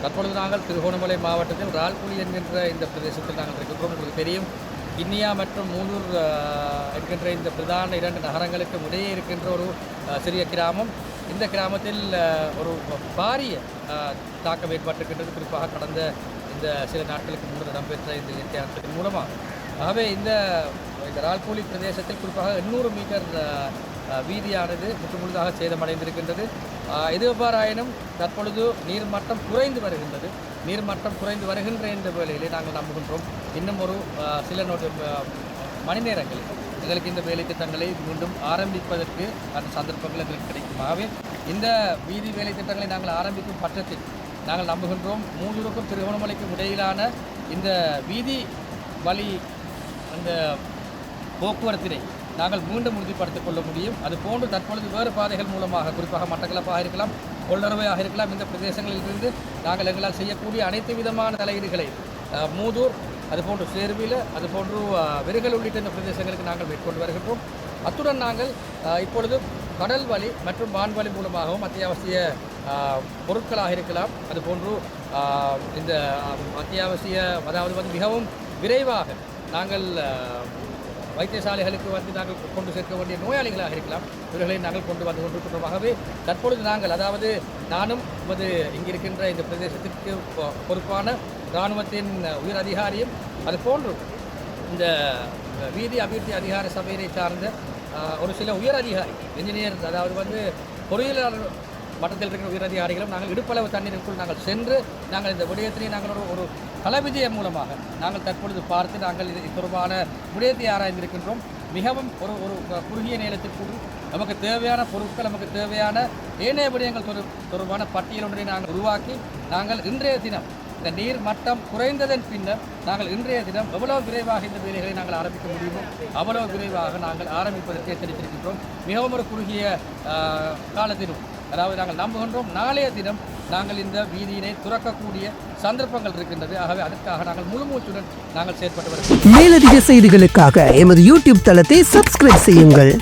தற்பொழுது நாங்கள் திருகோணமலை மாவட்டத்தில் ரால்குடி என்கின்ற இந்த பிரதேசத்தில் நாங்கள் இருக்கின்றோம். உங்களுக்கு தெரியும், கிண்ணியா மற்றும் மூதூர் இருக்கின்ற இந்த பிரதான 2 நகரங்களுக்கு இடையே இருக்கின்ற ஒரு சிறிய கிராமம். இந்த கிராமத்தில் ஒரு பாரிய தாக்கம் ஏற்பட்டிருக்கின்றது, குறிப்பாக கடந்த இந்த சில நாட்களுக்கு முன்னர் இடம்பெற்ற இந்த இயற்கையானத்தின் மூலமாக. ஆகவே இந்த ரால்குடி பிரதேசத்தில் குறிப்பாக 800 மீட்டர் வீதியானது முற்றுமுழுதாக சேதமடைந்திருக்கின்றது. இது எவ்வாறாயினும் தற்பொழுது நீர்மட்டம் குறைந்து வருகின்றது. நீர்மட்டம் குறைந்து வருகின்ற இந்த வேளையிலே நாங்கள் நம்புகின்றோம் இன்னும் ஒரு சில மணி நேரங்களில் எங்களுக்கு இந்த வேலை திட்டங்களை மீண்டும் ஆரம்பிப்பதற்கு அந்த சந்தர்ப்பங்கள் எங்களுக்கு கிடைக்கும். ஆகவே இந்த வீதி வேலை திட்டங்களை நாங்கள் ஆரம்பிக்கும் பட்சத்தில் நாங்கள் நம்புகின்றோம் மூதூருக்கும் திருகோணமலைக்கும் இடையிலான இந்த வீதி வழி அந்த போக்குவரத்தினை நாங்கள் மீண்டும் உறுதிப்படுத்திக் கொள்ள முடியும். அது போன்று தற்பொழுது வேறு பாதைகள் மூலமாக, குறிப்பாக மட்டக்களப்பாக இருக்கலாம், கொள்ளரவையாக இருக்கலாம், இந்த பிரதேசங்களிலிருந்து நாங்கள் எங்களால் செய்யக்கூடிய அனைத்து விதமான தலையீடுகளை மூதூர், அதுபோன்று சேர்வில, அதுபோன்று விருகல் உள்ளிட்ட இந்த பிரதேசங்களுக்கு நாங்கள் மேற்கொண்டு வருகின்றோம். அத்துடன் நாங்கள் இப்பொழுது கடல் வழி மற்றும் வான்வழி மூலமாகவும் அத்தியாவசிய பொருட்களாக இருக்கலாம், அதுபோன்று இந்த அத்தியாவசிய அதாவது மிகவும் விரைவாக நாங்கள் வைத்தியசாலைகளுக்கு நாங்கள் கொண்டு சேர்க்க வேண்டிய நோயாளிகளாக இருக்கலாம், இவர்களை நாங்கள் கொண்டு வந்து கொண்டிருக்கின்றோமாகவே தற்பொழுது நாங்கள், அதாவது நானும் இங்கிருக்கின்ற இந்த பிரதேசத்திற்கு பொறுப்பான இராணுவத்தின் உயர் அதிகாரியும், அதுபோன்று இந்த வீதி அபிவிருத்தி அதிகார சபையினை சார்ந்த ஒரு சில உயர் அதிகாரி இன்ஜினியர், அதாவது பொறியியலாளர் மட்டத்தில் இருக்கிற உயர் அதிகாரிகளும் நாங்கள் இடுப்பளவு தண்ணீருக்குள் நாங்கள் சென்று நாங்கள் இந்த விடயத்தினை நாங்கள் ஒரு களவிஜயம் மூலமாக நாங்கள் தற்பொழுது பார்த்து நாங்கள் இது தொடர்பான விடயத்தை ஆராய்ந்திருக்கின்றோம். மிகவும் ஒரு குறுகிய நேரத்திற்குள் நமக்கு தேவையான பொருட்கள், நமக்கு தேவையான ஏனைய விடயங்கள் தொடர்பான பட்டியல் ஒன்றை நாங்கள் உருவாக்கி நாங்கள் இன்றைய தினம் இந்த நீர் மட்டம் குறைந்ததன் பின்னர் நாங்கள் இன்றைய தினம் எவ்வளவு விரைவாக இந்த வேலைகளை நாங்கள் ஆரம்பிக்க முடியுமோ அவ்வளவு விரைவாக நாங்கள் ஆரம்பிப்பதற்கு எச்சரித்திருக்கின்றோம். மிகவும் ஒரு குறுகிய காலத்திலும், அதாவது நாங்கள் நம்புகின்றோம் நாளைய தினம் நாங்கள் இந்த வீதியினை துறக்கக்கூடிய சந்தர்ப்பங்கள் இருக்கின்றது. ஆகவே அதற்காக நாங்கள் முழு மூச்சுடன் நாங்கள் செயற்பட்டு வருகிறோம். மேலதிக செய்திகளுக்காக எமது யூடியூப் தளத்தை சப்ஸ்கிரைப் செய்யுங்கள்.